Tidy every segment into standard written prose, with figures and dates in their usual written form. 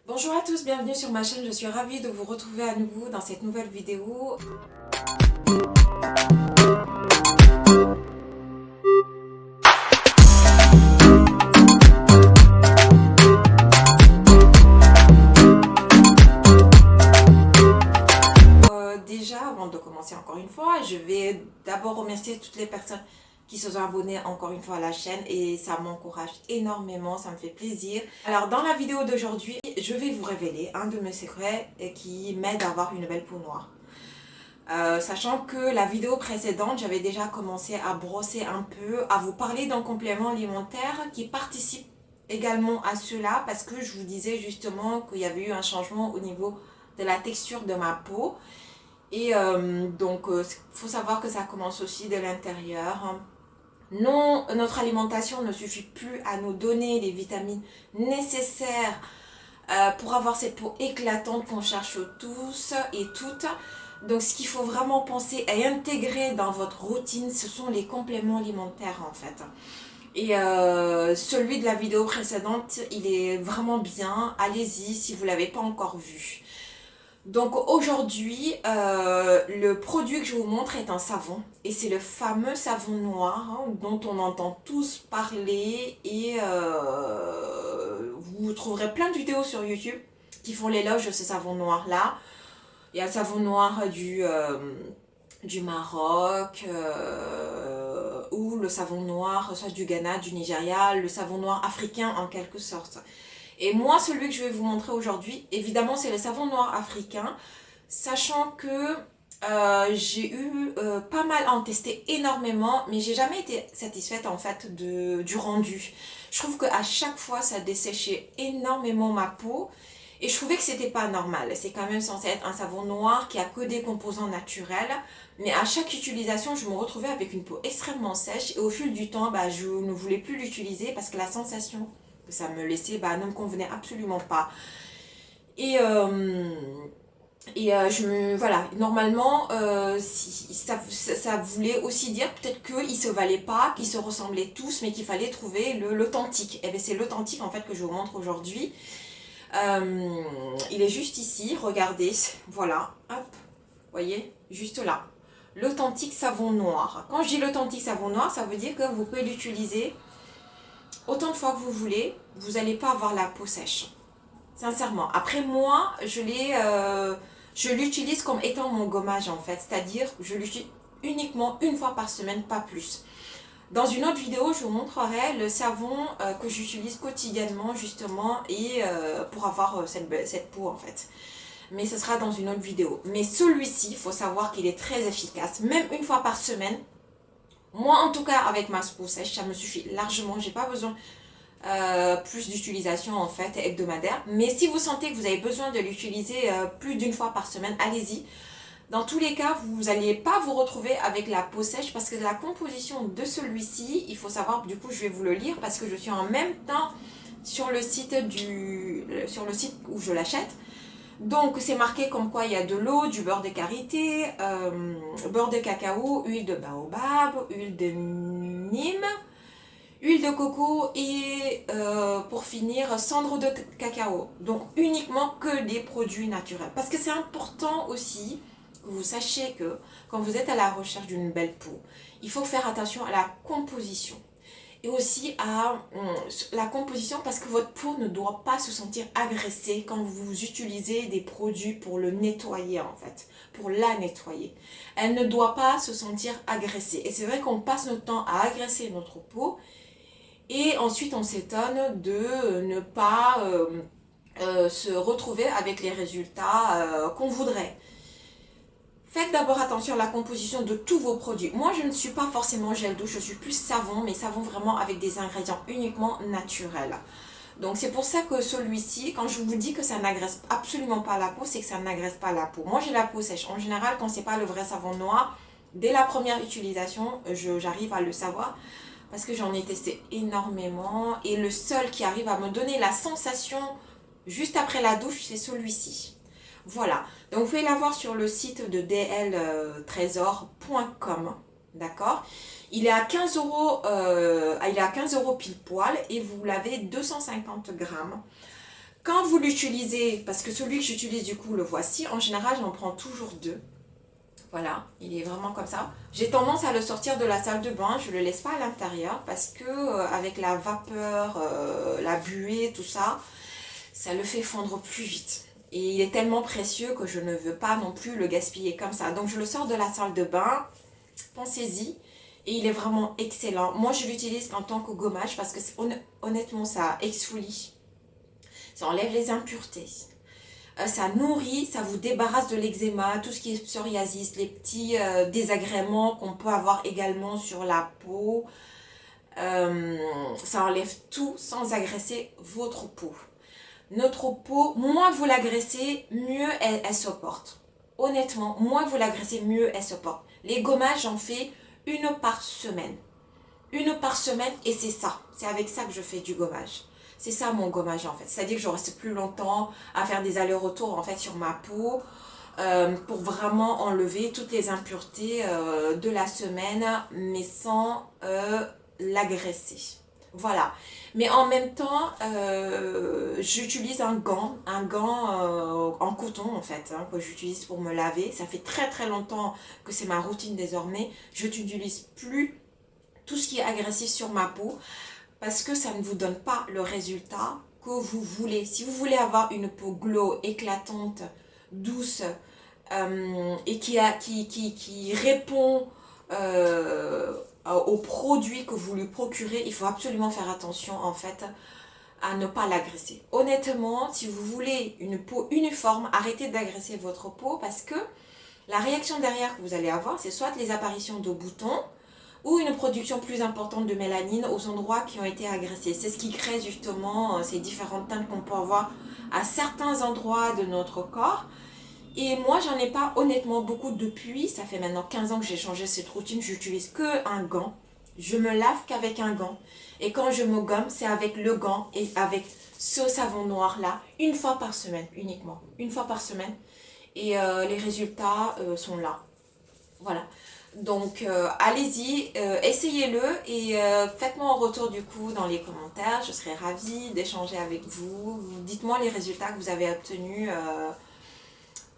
Bonjour à tous, bienvenue sur ma chaîne, je suis ravie de vous retrouver à nouveau dans cette nouvelle vidéo. Déjà, avant de commencer encore une fois, je vais d'abord remercier toutes les personnes qui se sont abonnées encore une fois à la chaîne et ça m'encourage énormément, ça me fait plaisir. Alors dans la vidéo d'aujourd'hui, je vais vous révéler un de mes secrets qui m'aide à avoir une belle peau noire. Sachant que la vidéo précédente, j'avais déjà commencé à brosser un peu, à vous parler d'un complément alimentaire qui participe également à cela parce que je vous disais justement qu'il y avait eu un changement au niveau de la texture de ma peau. Et donc, il faut savoir que ça commence aussi de l'intérieur. Non, notre alimentation ne suffit plus à nous donner les vitamines nécessaires pour avoir cette peau éclatante qu'on cherche tous et toutes. Donc ce qu'il faut vraiment penser et intégrer dans votre routine, ce sont les compléments alimentaires en fait. Et celui de la vidéo précédente, il est vraiment bien. Allez-y si vous ne l'avez pas encore vu. Donc aujourd'hui, le produit que je vous montre est un savon. Et c'est le fameux savon noir dont on entend tous parler. Et vous trouverez plein de vidéos sur YouTube qui font l'éloge de ce savon noir-là. Il y a le savon noir du Maroc, ou le savon noir soit du Ghana, du Nigeria, le savon noir africain en quelque sorte. Et moi, celui que je vais vous montrer aujourd'hui, évidemment, c'est le savon noir africain, sachant que j'ai eu pas mal à en tester énormément, mais j'ai jamais été satisfaite en fait du rendu. Je trouve qu'à chaque fois, ça desséchait énormément ma peau. Et je trouvais que c'était pas normal. C'est quand même censé être un savon noir qui a que des composants naturels. Mais à chaque utilisation, je me retrouvais avec une peau extrêmement sèche. Et au fil du temps, je ne voulais plus l'utiliser parce que la sensation que ça me laissait ne me convenait absolument pas. Et, voilà, normalement, ça voulait aussi dire peut-être qu'ils se valaient pas, qu'ils se ressemblaient tous, mais qu'il fallait trouver l'authentique. Et bien c'est l'authentique en fait que je vous montre aujourd'hui. Il est juste ici, regardez, voilà, hop, voyez, juste là. L'authentique savon noir. Quand je dis l'authentique savon noir, ça veut dire que vous pouvez l'utiliser autant de fois que vous voulez, vous n'allez pas avoir la peau sèche. Sincèrement. Après moi, je l'utilise comme étant mon gommage en fait, c'est-à-dire je l'utilise uniquement une fois par semaine, pas plus. Dans une autre vidéo, je vous montrerai le savon que j'utilise quotidiennement justement et pour avoir cette peau en fait. Mais ce sera dans une autre vidéo. Mais celui-ci, il faut savoir qu'il est très efficace, même une fois par semaine. Moi en tout cas avec ma peau sèche, ça me suffit largement, j'ai pas besoin plus d'utilisation en fait hebdomadaire. Mais si vous sentez que vous avez besoin de l'utiliser plus d'une fois par semaine, allez-y. Dans tous les cas, vous n'allez pas vous retrouver avec la peau sèche parce que la composition de celui-ci, il faut savoir, du coup je vais vous le lire parce que je suis en même temps sur le site où je l'achète. Donc c'est marqué comme quoi il y a de l'eau, du beurre de karité, beurre de cacao, huile de baobab, huile de nîmes, huile de coco et pour finir cendre de cacao. Donc uniquement que des produits naturels. Parce que c'est important aussi que vous sachiez que quand vous êtes à la recherche d'une belle peau, il faut faire attention à la composition. Et aussi à la composition parce que votre peau ne doit pas se sentir agressée quand vous utilisez des produits pour le nettoyer en fait, pour la nettoyer. Elle ne doit pas se sentir agressée. Et c'est vrai qu'on passe notre temps à agresser notre peau et ensuite on s'étonne de ne pas se retrouver avec les résultats qu'on voudrait. Faites d'abord attention à la composition de tous vos produits. Moi, je ne suis pas forcément gel douche, je suis plus savon, mais savon vraiment avec des ingrédients uniquement naturels. Donc c'est pour ça que celui-ci, quand je vous dis que ça n'agresse absolument pas la peau, c'est que ça n'agresse pas la peau. Moi, j'ai la peau sèche. En général, quand c'est pas le vrai savon noir, dès la première utilisation, j'arrive à le savoir parce que j'en ai testé énormément. Et le seul qui arrive à me donner la sensation juste après la douche, c'est celui-ci. Voilà, donc vous pouvez l'avoir sur le site de dltrésor.com, d'accord. Il est à 15 euros, pile poil et vous l'avez 250 grammes. Quand vous l'utilisez, parce que celui que j'utilise du coup, le voici, en général j'en prends toujours 2. Voilà, il est vraiment comme ça. J'ai tendance à le sortir de la salle de bain, je ne le laisse pas à l'intérieur parce que avec la vapeur, la buée, tout ça, ça le fait fondre plus vite. Et il est tellement précieux que je ne veux pas non plus le gaspiller comme ça. Donc je le sors de la salle de bain, pensez-y. Et il est vraiment excellent. Moi je l'utilise en tant que gommage parce que honnêtement ça exfolie. Ça enlève les impuretés. Ça nourrit, ça vous débarrasse de l'eczéma, tout ce qui est psoriasis, les petits désagréments qu'on peut avoir également sur la peau. Ça enlève tout sans agresser votre peau. Notre peau, moins vous l'agressez, mieux elle se porte. Honnêtement, moins vous l'agressez, mieux elle se porte. Les gommages, j'en fais 1 par semaine. 1 par semaine et c'est ça. C'est avec ça que je fais du gommage. C'est ça mon gommage en fait. C'est-à-dire que je reste plus longtemps à faire des allers-retours en fait sur ma peau pour vraiment enlever toutes les impuretés de la semaine mais sans l'agresser. Voilà. Mais en même temps, j'utilise un gant en coton en fait, hein, que j'utilise pour me laver. Ça fait très très longtemps que c'est ma routine désormais. Je n'utilise plus tout ce qui est agressif sur ma peau parce que ça ne vous donne pas le résultat que vous voulez. Si vous voulez avoir une peau glow, éclatante, douce et qui répond aux produits que vous lui procurez, il faut absolument faire attention en fait à ne pas l'agresser. Honnêtement, si vous voulez une peau uniforme, arrêtez d'agresser votre peau parce que la réaction derrière que vous allez avoir, c'est soit les apparitions de boutons, ou une production plus importante de mélanine aux endroits qui ont été agressés. C'est ce qui crée justement ces différentes teintes qu'on peut avoir à certains endroits de notre corps. Et moi, j'en ai pas honnêtement beaucoup depuis. Ça fait maintenant 15 ans que j'ai changé cette routine. J'utilise que un gant. Je me lave qu'avec un gant. Et quand je me gomme, c'est avec le gant et avec ce savon noir là, 1 fois par semaine uniquement. 1 fois par semaine. Et les résultats sont là. Voilà. Donc allez-y, essayez-le et faites-moi un retour du coup dans les commentaires. Je serai ravie d'échanger avec vous. Dites-moi les résultats que vous avez obtenus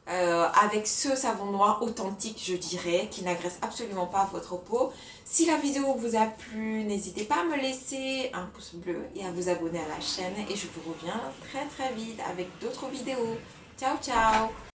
avec ce savon noir authentique, je dirais, qui n'agresse absolument pas votre peau. Si la vidéo vous a plu, n'hésitez pas à me laisser un pouce bleu et à vous abonner à la chaîne. Et je vous reviens très très vite avec d'autres vidéos. Ciao ciao!